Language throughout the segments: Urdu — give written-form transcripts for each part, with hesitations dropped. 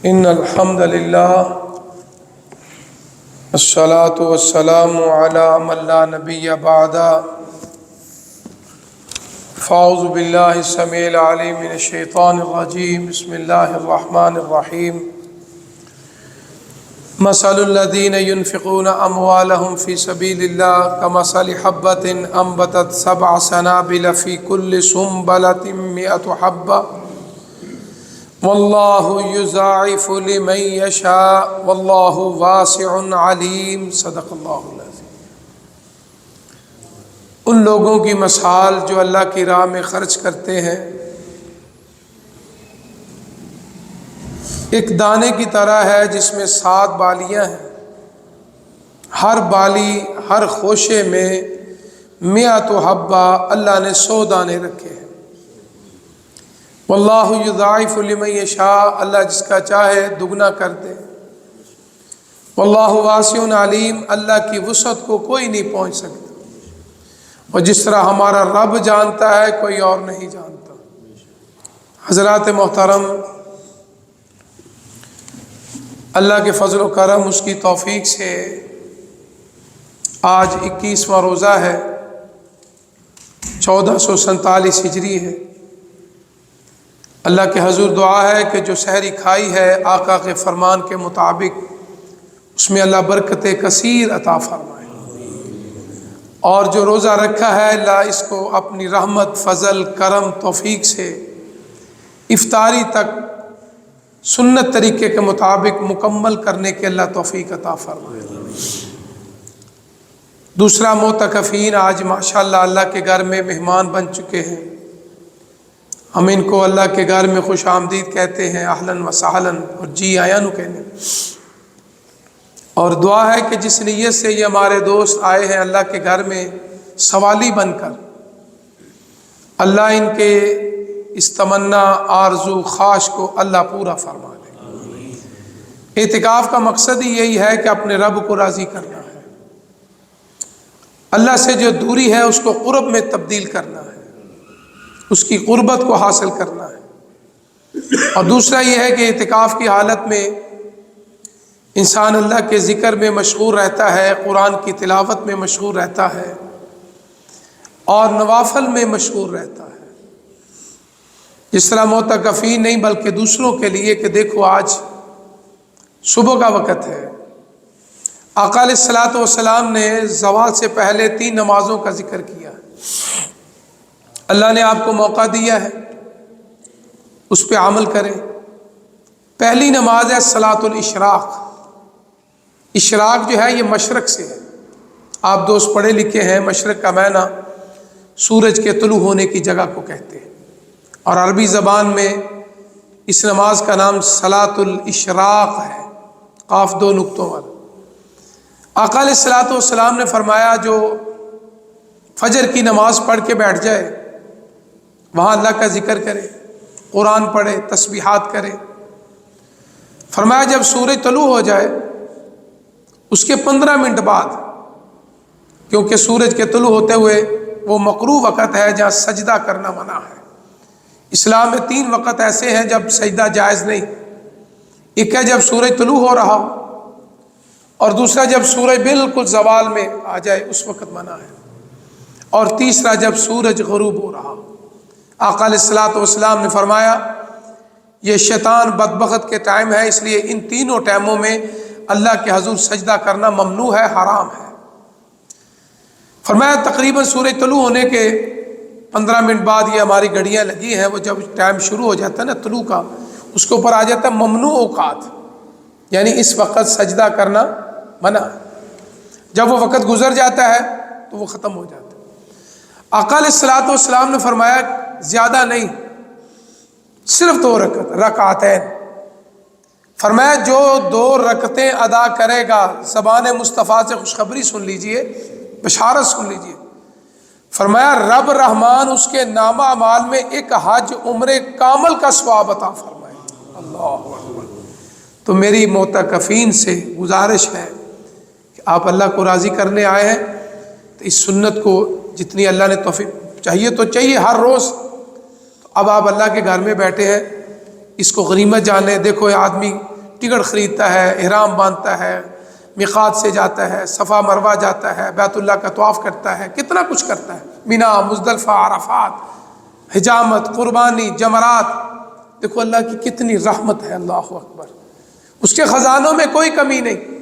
ان الحمد للہ الصلاۃ والسلام علی من لا نبی بعد فاعوذ باللہ السمیع العلیم من الشیطان الرجیم بسم اللہ الرحمن الرحیم مثل الذین ينفقون اموالهم فی سبیل اللہ کمثل حبۃ انبتت سبع سنابل فی کل سنبلۃ مئۃ حبۃ واللہ یضاعف لمن یشاء واللہ واسع علیم صدق اللہ العظیم۔ ان لوگوں کی مثال جو اللہ کی راہ میں خرچ کرتے ہیں ایک دانے کی طرح ہے جس میں 7 بالیاں ہیں، ہر بالی ہر خوشے میں 100 حبہ، اللہ نے 100 دانے رکھے ہیں۔ واللہ یضاعف لمن یشاء، اللہ جس کا چاہے دگنا کر دے۔ واللہ واسع علیم، اللہ کی وسعت کو کوئی نہیں پہنچ سکتا، اور جس طرح ہمارا رب جانتا ہے کوئی اور نہیں جانتا۔ حضرات محترم، اللہ کے فضل و کرم، اس کی توفیق سے آج 21واں روزہ ہے، 1447 ہجری ہے۔ اللہ کے حضور دعا ہے کہ جو سحری کھائی ہے آقا کے فرمان کے مطابق اس میں اللہ برکت کثیر عطا فرمائے، اور جو روزہ رکھا ہے اللہ اس کو اپنی رحمت، فضل، کرم، توفیق سے افطاری تک سنت طریقے کے مطابق مکمل کرنے کے اللہ توفیق عطا فرمائے۔ دوسرا، معتکفین آج ماشاءاللہ اللہ کے گھر میں مہمان بن چکے ہیں، ہم ان کو اللہ کے گھر میں خوش آمدید کہتے ہیں، اہلاً و سہلاً، اور جی آیاں نو کہنے۔ اور دعا ہے کہ جس نیت سے یہ ہمارے دوست آئے ہیں اللہ کے گھر میں سوالی بن کر، اللہ ان کے اس تمنا، آرزو، خواہش کو اللہ پورا فرما دے۔ اعتکاف کا مقصد ہی یہی ہے کہ اپنے رب کو راضی کرنا ہے، اللہ سے جو دوری ہے اس کو قرب میں تبدیل کرنا ہے، اس کی قربت کو حاصل کرنا ہے۔ اور دوسرا یہ ہے کہ اعتکاف کی حالت میں انسان اللہ کے ذکر میں مشغول رہتا ہے، قرآن کی تلاوت میں مشغول رہتا ہے، اور نوافل میں مشغول رہتا ہے۔ جس طرح معتکفین نہیں بلکہ دوسروں کے لیے کہ دیکھو آج صبح کا وقت ہے، آقا علیہ الصلوۃ والسلام نے زوال سے پہلے 3 نمازوں کا ذکر کیا ہے۔ اللہ نے آپ کو موقع دیا ہے، اس پہ عمل کریں۔ پہلی نماز ہے صلاۃ الاشراق۔ اشراق جو ہے یہ مشرق سے ہے، آپ دوست پڑھے لکھے ہیں، مشرق کا معنی سورج کے طلوع ہونے کی جگہ کو کہتے ہیں، اور عربی زبان میں اس نماز کا نام صلاۃ الاشراق ہے، قاف 2 نقطوں والا۔ آقا علیہ الصلوۃ والسلام نے فرمایا جو فجر کی نماز پڑھ کے بیٹھ جائے، وہاں اللہ کا ذکر کرے، قرآن پڑھے، تسبیحات کرے، فرمایا جب سورج طلوع ہو جائے اس کے 15 منٹ بعد، کیونکہ سورج کے طلوع ہوتے ہوئے وہ مکروہ وقت ہے جہاں سجدہ کرنا منع ہے۔ اسلام میں 3 وقت ایسے ہیں جب سجدہ جائز نہیں، ایک ہے جب سورج طلوع ہو رہا ہو، اور دوسرا جب سورج بالکل زوال میں آ جائے اس وقت منع ہے، اور تیسرا جب سورج غروب ہو رہا ہو۔ آقا علیہ الصلوۃ والسلام نے فرمایا یہ شیطان بدبخت کے ٹائم ہے، اس لیے ان تینوں ٹائموں میں اللہ کے حضور سجدہ کرنا ممنوع ہے، حرام ہے۔ فرمایا تقریباً سورج طلوع ہونے کے 15 منٹ بعد یہ ہماری گھڑیاں لگی ہیں، وہ جب ٹائم شروع ہو جاتا ہے نا طلوع کا، اس کے اوپر آ جاتا ہے ممنوع اوقات، یعنی اس وقت سجدہ کرنا منع ہے۔ جب وہ وقت گزر جاتا ہے تو وہ ختم ہو جاتا ہے۔ آقا علیہ الصلوۃ والسلام نے فرمایا زیادہ نہیں، صرف 2 رکعتین۔ فرمایا جو 2 رکعتیں ادا کرے گا، زبان مصطفیٰ سے خوشخبری سن لیجئے، بشارت سن لیجئے، فرمایا رب رحمان اس کے نامہ اعمال میں ایک حج عمرے کامل کا ثواب عطا فرمائے۔ اللہ اکبر۔ تو میری معتکفین سے گزارش ہے کہ آپ اللہ کو راضی کرنے آئے ہیں تو اس سنت کو جتنی اللہ نے توفیق چاہیے تو چاہیے ہر روز، تو اب آپ اللہ کے گھر میں بیٹھے ہیں، اس کو غنیمت جانیں۔ دیکھو یہ آدمی ٹکٹ خریدتا ہے، احرام باندھتا ہے، میقات سے جاتا ہے، صفا مروہ جاتا ہے، بیت اللہ کا طواف کرتا ہے، کتنا کچھ کرتا ہے، مینا، مزدلفہ، عرفات، حجامت، قربانی، جمرات. دیکھو اللہ کی کتنی رحمت ہے، اللہ اکبر. اس کے خزانوں میں کوئی کمی نہیں.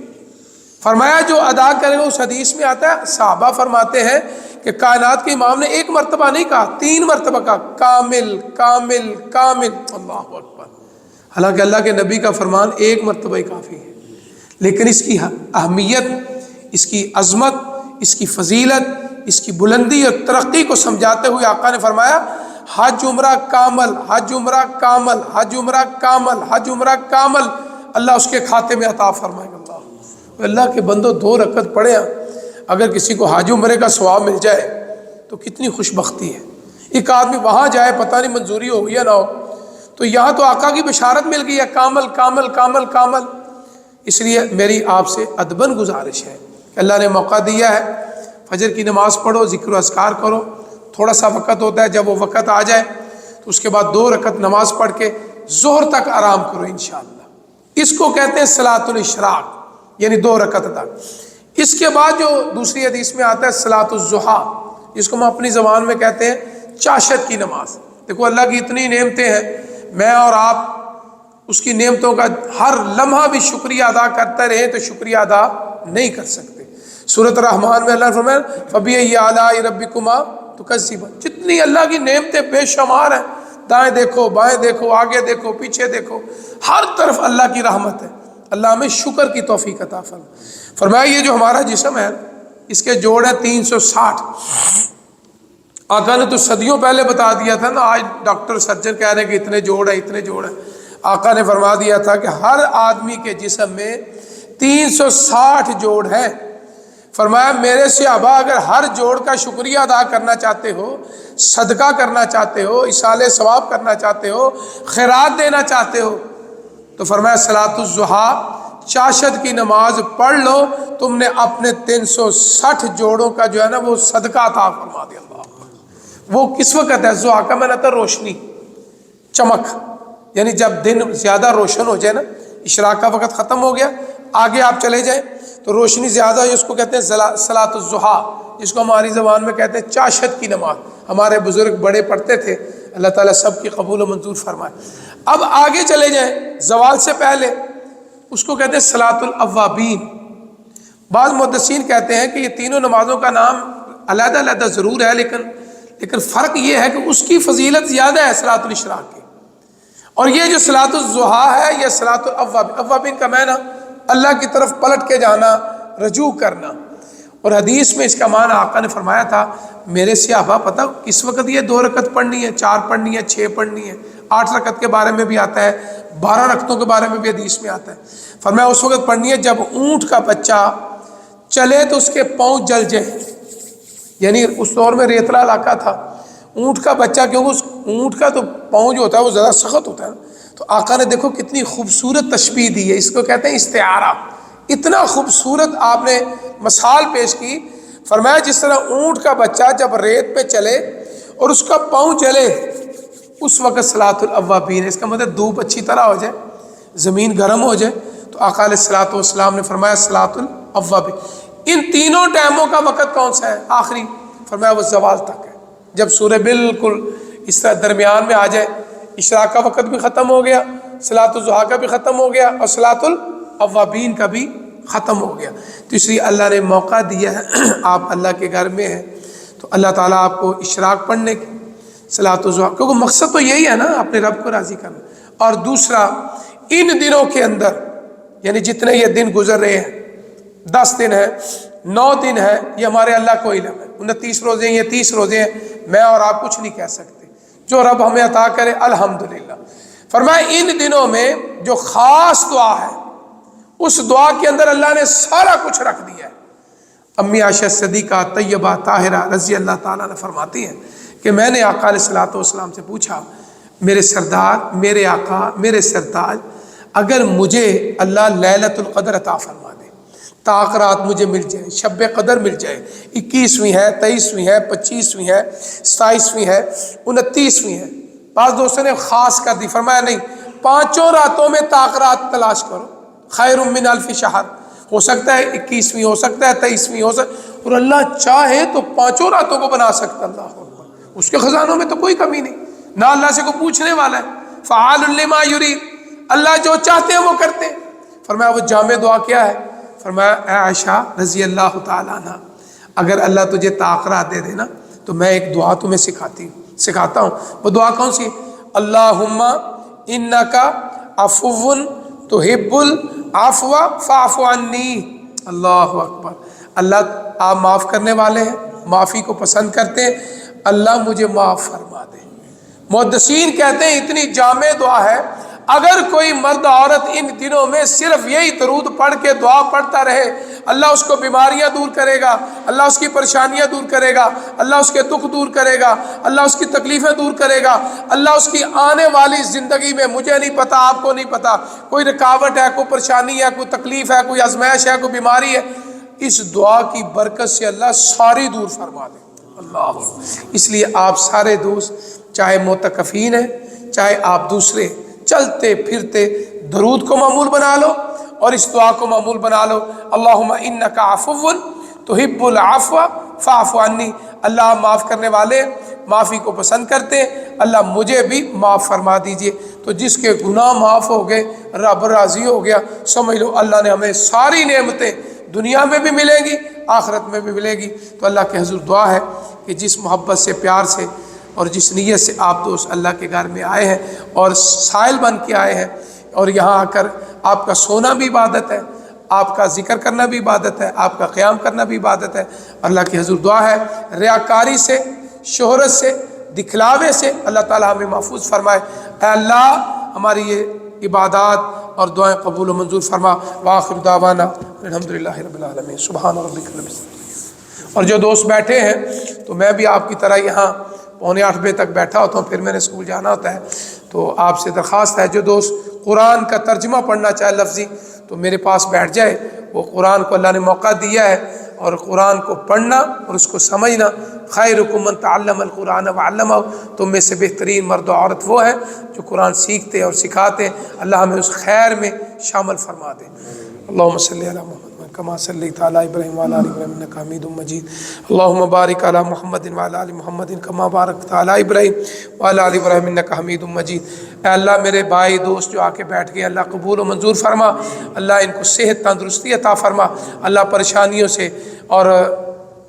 فرمایا جو ادا کرے گا، اس حدیث میں آتا ہے صحابہ فرماتے ہیں کہ کائنات کے امام نے ایک مرتبہ نہیں کہا، 3 مرتبہ کہا کامل کامل کامل. اللہ اکبر. حالانکہ اللہ کے نبی کا فرمان ایک مرتبہ ہی کافی ہے، لیکن اس کی اہمیت، اس کی عظمت، اس کی فضیلت، اس کی بلندی اور ترقی کو سمجھاتے ہوئے آقا نے فرمایا حج عمرہ کامل، حج عمرہ کامل، حج عمرہ کامل، حج عمرہ کامل اللہ اس کے کھاتے میں عطا فرمائے گا. اللہ کے بندوں 2 رکعت پڑھے، اگر کسی کو حج عمرے کا ثواب مل جائے تو کتنی خوش بختی ہے. ایک آدمی وہاں جائے، پتہ نہیں منظوری ہو گئی یا نہ ہو، تو یہاں تو آقا کی بشارت مل گئی ہے کامل کامل کامل کامل. اس لیے میری آپ سے ادباً گزارش ہے کہ اللہ نے موقع دیا ہے، فجر کی نماز پڑھو، ذکر و اذکار کرو. تھوڑا سا وقت ہوتا ہے، جب وہ وقت آ جائے تو اس کے بعد 2 رکعت نماز پڑھ کے ظہر تک آرام کرو انشاءاللہ. اس کو کہتے ہیں صلاۃ الاشراق، یعنی 2 رکعت تک. اس کے بعد جو دوسری حدیث میں آتا ہے صلاۃ الضحیٰ، جس کو ہم اپنی زبان میں کہتے ہیں چاشت کی نماز. دیکھو اللہ کی اتنی نعمتیں ہیں، میں اور آپ اس کی نعمتوں کا ہر لمحہ بھی شکریہ ادا کرتے رہیں تو شکریہ ادا نہیں کر سکتے. سورۃ الرحمن میں اللہ نے فرمایا فَبِأَيِّ آلَاءِ رَبِّكُمَا تُكَذِّبَانِ. جتنی اللہ کی نعمتیں بے شمار ہیں، دائیں دیکھو، بائیں دیکھو، آگے دیکھو، پیچھے دیکھو، ہر طرف اللہ کی رحمت ہے. اللہ ہمیں شکر کی توفیق عطا فرمائے. فرمایا یہ جو ہمارا جسم ہے، اس کے جوڑ ہیں 360. آقا نے تو صدیوں پہلے بتا دیا تھا نا، آج ڈاکٹر سرجن کہہ رہے ہیں کہ اتنے جوڑ ہیں، اتنے جوڑ ہیں. آقا نے فرما دیا تھا کہ ہر آدمی کے جسم میں 360 جوڑ ہیں. فرمایا میرے صحابہ اگر ہر جوڑ کا شکریہ ادا کرنا چاہتے ہو، صدقہ کرنا چاہتے ہو، ایصال ثواب کرنا چاہتے ہو، خیرات دینا چاہتے ہو، تو فرمایا صلاۃ الضحیٰ، چاشت کی نماز پڑھ لو، تم نے اپنے 360 جوڑوں کا جو ہے نا وہ صدقہ عطا فرما دیا. اللہ وہ کس وقت ہے؟ ضحیٰ کا میں نے کہا روشنی، چمک، یعنی جب دن زیادہ روشن ہو جائے نا، اشراق کا وقت ختم ہو گیا، آگے آپ چلے جائیں تو روشنی زیادہ ہے، اس کو کہتے ہیں صلاۃ الضحیٰ، جس کو ہماری زبان میں کہتے ہیں چاشت کی نماز. ہمارے بزرگ بڑے پڑھتے تھے، اللہ تعالیٰ سب کی قبول و منظور فرمائے. اب آگے چلے جائیں زوال سے پہلے، اس کو کہتے ہیں صلاۃ الاوابین. بعض محدثین کہتے ہیں کہ یہ تینوں نمازوں کا نام علیحدہ علیحدہ ضرور ہے، لیکن فرق یہ ہے کہ اس کی فضیلت زیادہ ہے صلاۃ الاشراق کی. اور یہ جو صلاۃ الضحیٰ ہے یہ صلاۃ الاوابین. اوابین کا معنی اللہ کی طرف پلٹ کے جانا، رجوع کرنا. اور حدیث میں اس کا معنی آقا نے فرمایا تھا میرے صحابہ پتہ کس وقت یہ 2 رکعت پڑھنی ہے، 4 پڑھنی ہے، 6 پڑھنی ہے. 8 رکعت کے بارے میں بھی آتا ہے، 12 رکعتوں کے بارے میں بھی حدیث میں آتا ہے. فرمایا اس وقت پڑھنی ہے جب اونٹ کا بچہ چلے تو اس کے پاؤں جل جائے. یعنی اس دور میں ریتلا علاقہ تھا، اونٹ کا بچہ، کیونکہ اس اونٹ کا تو پاؤں جو ہوتا ہے وہ زیادہ سخت ہوتا ہے، تو آقا نے دیکھو کتنی خوبصورت تشبیہ دی ہے. اس کو کہتے ہیں استعارہ. اتنا خوبصورت آپ نے مثال پیش کی. فرمایا جس طرح اونٹ کا بچہ جب ریت پہ چلے اور اس کا پاؤں جلے، اس وقت صلاۃ الاوابین، اس کا مطلب دھوپ اچھی طرح ہو جائے، زمین گرم ہو جائے، تو آقا علیہ الصلوۃ والسلام نے فرمایا صلاۃ الاوابین. ان تینوں ٹائموں کا وقت کون سا ہے؟ آخری. فرمایا وہ زوال تک ہے. جب سورج بالکل اس طرح درمیان میں آ جائے، اشراق کا وقت بھی ختم ہو گیا، صلاۃ الضحیٰ کا بھی ختم ہو گیا، اور صلاۃ الاوابین کا بھی ختم ہو گیا. تو اس لیے اللہ نے موقع دیا ہے، آپ اللہ کے گھر میں ہیں تو اللہ تعالیٰ آپ کو اشراق پڑھنے کی، صلاۃ الضحیٰ، کیونکہ مقصد تو یہی ہے نا اپنے رب کو راضی کرنا. اور دوسرا ان دنوں کے اندر، یعنی جتنے یہ دن گزر رہے ہیں، 10 دن ہے، 9 دن ہے، یہ ہمارے اللہ کو علم ہے. 29 روزے ہیں، یہ 30 روزے ہیں، میں اور آپ کچھ نہیں کہہ سکتے. جو رب ہمیں عطا کرے الحمدللہ. فرمایا ان دنوں میں جو خاص دعا ہے، اس دعا کے اندر اللہ نے سارا کچھ رکھ دیا ہے. امی عائشہ صدیقہ طیبہ طاہرہ رضی اللہ تعالیٰ نے فرماتی ہیں کہ میں نے آقا علیہ الصلوۃ والسلام سے پوچھا، میرے سردار، میرے آقا، میرے سرتاج، اگر مجھے اللہ لیلۃ القدر عطا فرما دے، طاق رات مجھے مل جائے، شب قدر مل جائے، 21ویں ہے، 23ویں ہے، 25ویں ہے، 27ویں ہے، 29ویں ہے. بعض دوستوں نے خاص کر دی. فرمایا نہیں، 5 راتوں میں طاقت تلاش کرو، خیر من الف شہر، ہو سکتا ہے 21ویں، ہو سکتا ہے 23ویں، ہو سکتا ہے، اور اللہ چاہے تو 5 راتوں کو بنا سکتا ہے۔ اللہ اکبر، اس کے خزانوں میں تو کوئی کمی نہیں، نہ اللہ سے کوئی پوچھنے والا ہے، فعال لما یرید، اللہ جو چاہتے ہیں وہ کرتے ہیں۔ فرمایا وہ جامع دعا کیا ہے؟ فرمایا اے عائشہ رضی اللہ تعالیٰ عنہ، اگر اللہ تجھے طاقت دے دے نا تو میں ایک دعا تمہیں سکھاتا ہوں۔ وہ دعا کون سی؟ اللہم انکا عفو تحب العفو فاعف عنی۔ اللہ اکبر، اللہ آپ معاف کرنے والے ہیں، معافی کو پسند کرتے ہیں، اللہ مجھے معاف فرما دے۔ محدثین کہتے ہیں اتنی جامع دعا ہے، اگر کوئی مرد عورت ان دنوں میں صرف یہی درود پڑھ کے دعا پڑھتا رہے، اللہ اس کو بیماریاں دور کرے گا، اللہ اس کی پریشانیاں دور کرے گا، اللہ اس کے دکھ دور کرے گا، اللہ اس کی تکلیفیں دور کرے گا، اللہ اس کی آنے والی زندگی میں، مجھے نہیں پتا، آپ کو نہیں پتا، کوئی رکاوٹ ہے، کوئی پریشانی ہے، کوئی تکلیف ہے، کوئی آزمائش ہے، کوئی بیماری ہے، اس دعا کی برکت سے اللہ ساری دور فرما دے۔ اللہ، اس لیے آپ سارے دوست، چاہے معتکفین ہیں، چاہے آپ دوسرے، چلتے پھرتے درود کو معمول بنا لو اور اس دعا کو معمول بنا لو، اللہم انکا عفو تحب العفو فاعف عنی، اللہ معاف کرنے والے، معافی کو پسند کرتے ہیں، اللہ مجھے بھی معاف فرما دیجئے۔ تو جس کے گناہ معاف ہو گئے، رب راضی ہو گیا، سمجھ لو اللہ نے ہمیں ساری نعمتیں دنیا میں بھی ملیں گی، آخرت میں بھی ملے گی۔ تو اللہ کے حضور دعا ہے کہ جس محبت سے، پیار سے اور جس نیت سے آپ دوست اللہ کے گھر میں آئے ہیں اور سائل بن کے آئے ہیں، اور یہاں آ کر آپ کا سونا بھی عبادت ہے، آپ کا ذکر کرنا بھی عبادت ہے، آپ کا قیام کرنا بھی عبادت ہے، اللہ کی حضور دعا ہے ریاکاری سے، شہرت سے، دکھلاوے سے اللہ تعالیٰ ہمیں محفوظ فرمائے۔ اے اللہ ہماری یہ عبادات اور دعائیں قبول و منظور فرما۔ وآخر دعوانا الحمدللہ رب العالمین، سبحان ربک رب العزت۔ اور جو دوست بیٹھے ہیں، تو میں بھی آپ کی طرح یہاں 7:45 بجے تک بیٹھا ہوتا ہوں، پھر میں نے اسکول جانا ہوتا ہے، تو آپ سے درخواست ہے جو دوست قرآن کا ترجمہ پڑھنا چاہے لفظی تو میرے پاس بیٹھ جائے۔ وہ قرآن کو اللہ نے موقع دیا ہے، اور قرآن کو پڑھنا اور اس کو سمجھنا، خیرکم من تعلم القرآن وعلمہ، تم میں سے بہترین مرد و عورت وہ ہے جو قرآن سیکھتے اور سکھاتے۔ اللہ ہمیں اس خیر میں شامل فرما دے۔ اللہم صلی علی محمد کما صلیت علی ابراہیم وعلی آل ابراہیم انک حمید مجید، اللہم بارک علی محمد وعلی آل محمد کما بارکت علی ابراہیم وعلی آل ابراہیم انک حمید مجید۔ اے اللہ میرے بھائی دوست جو آ کے بیٹھ گئے، اللہ قبول و منظور فرما، اللہ ان کو صحت تندرستی عطا فرما، اللہ پریشانیوں سے اور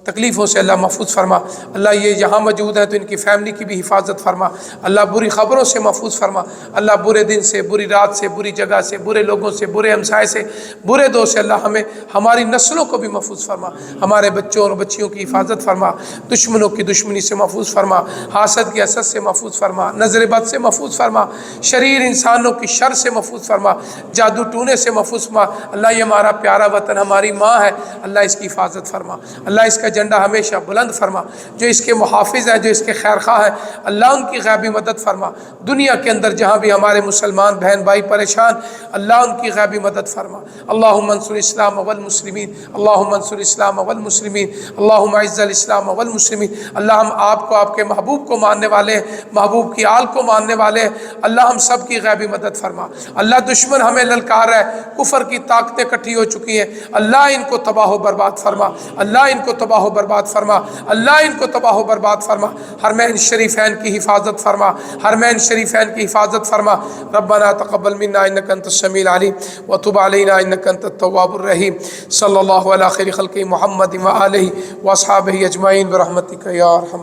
تکلیفوں سے اللہ محفوظ فرما، اللہ یہ یہاں موجود ہیں تو ان کی فیملی کی بھی حفاظت فرما، اللہ بری خبروں سے محفوظ فرما، اللہ برے دن سے، بری رات سے، بری جگہ سے، برے لوگوں سے، برے ہمسائے سے، برے دوست سے اللہ ہمیں، ہماری نسلوں کو بھی محفوظ فرما، ہمارے بچوں اور بچیوں کی حفاظت فرما، دشمنوں کی دشمنی سے محفوظ فرما، حاسد کی حسد سے محفوظ فرما، نظر بد سے محفوظ فرما، شریر انسانوں کی شر سے محفوظ فرما، جادو ٹونے سے محفوظ فرما۔ اللہ یہ ہمارا پیارا وطن، ہماری ماں ہے، اللہ اس کی حفاظت فرما، اللہ اس کا جھنڈا ہمیشہ بلند فرما، جو اس کے محافظ ہیں، جو اس کے خیر خواہ ہیں، اللہ ان کی غیبی مدد فرما، دنیا کے اندر جہاں بھی ہمارے مسلمان بہن بھائی پریشان، اللہ ان کی غیبی مدد فرما۔ اللہم انصر الاسلام والمسلمین، اللہم انصر الاسلام والمسلمین، اللہم اعز الاسلام والمسلمین۔ اللہ ہم آپ کو، آپ کے محبوب کو ماننے والے ہیں، محبوب کی آل کو ماننے والے ہیں، اللہ ہم سب کی غیبی مدد فرما۔ اللہ دشمن ہمیں للکار ہے، کفر کی طاقتیں اکٹھی ہو چکی ہیں، اللہ ان کو تباہ و برباد فرما، اللہ ان کو تباہ و برباد فرما، اللہ ان کو تباہ و برباد فرما۔ حرمین شریفین کی حفاظت فرما، حرمین شریفین کی حفاظت فرما۔ ربنا تقبل منا انک انت السمیع العلیم وتب علینا انک انت التواب الرحیم۔ صلی اللہ علی خیر خلق محمد وآلہ واصحابہ اجمعین برحمتک یا ارحم